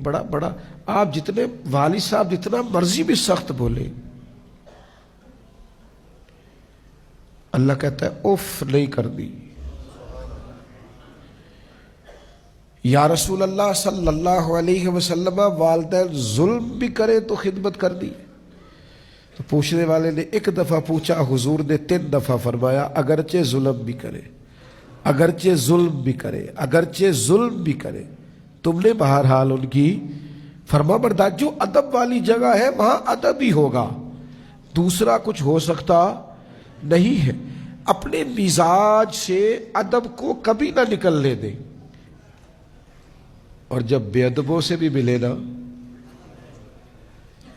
بڑا بڑا آپ جتنے والد صاحب جتنا مرضی بھی سخت بولے، اللہ کہتا ہے اف نہیں کرنی۔ یا رسول اللہ صلی اللہ علیہ وسلم والدین ظلم بھی کرے تو خدمت کر دی؟ تو پوچھنے والے نے ایک دفعہ پوچھا، حضور نے 3 دفعہ فرمایا اگرچہ ظلم بھی کرے، اگرچہ ظلم بھی کرے، اگرچہ ظلم بھی کرے، تم نے بہرحال ان کی فرما بردار۔ جو ادب والی جگہ ہے وہاں ادب ہی ہوگا، دوسرا کچھ ہو سکتا نہیں ہے۔ اپنے مزاج سے ادب کو کبھی نہ نکلنے دیں، اور جب بے ادبوں سے بھی ملے نا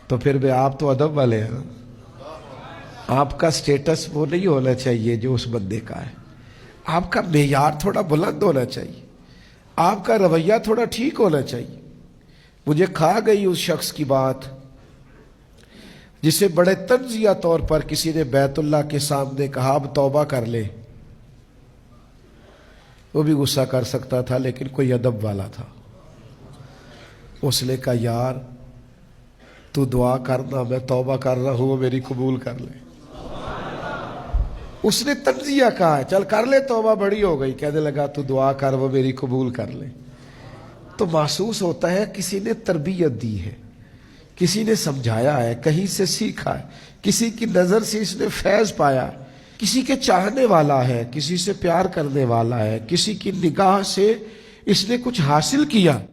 تو پھر بھی آپ تو ادب والے ہیں، آپ کا سٹیٹس وہ نہیں ہونا چاہیے جو اس بندے کا ہے، آپ کا معیار تھوڑا بلند ہونا چاہیے، آپ کا رویہ تھوڑا ٹھیک ہونا چاہیے۔ مجھے کھا گئی اس شخص کی بات جسے بڑے تنزیہ طور پر کسی نے بیت اللہ کے سامنے کہا اب توبہ کر لے۔ وہ بھی غصہ کر سکتا تھا لیکن کوئی ادب والا تھا، اس نے کہا یار تو دعا کرنا، میں توبہ کر رہا ہوں، وہ میری قبول کر لے۔ اس نے تنزیہ کہا چل کر لے توبہ، بڑی ہو گئی، کہنے لگا تو دعا کر وہ میری قبول کر لے۔ تو محسوس ہوتا ہے کسی نے تربیت دی ہے، کسی نے سمجھایا ہے، کہیں سے سیکھا ہے، کسی کی نظر سے اس نے فیض پایا، کسی کے چاہنے والا ہے، کسی سے پیار کرنے والا ہے، کسی کی نگاہ سے اس نے کچھ حاصل کیا۔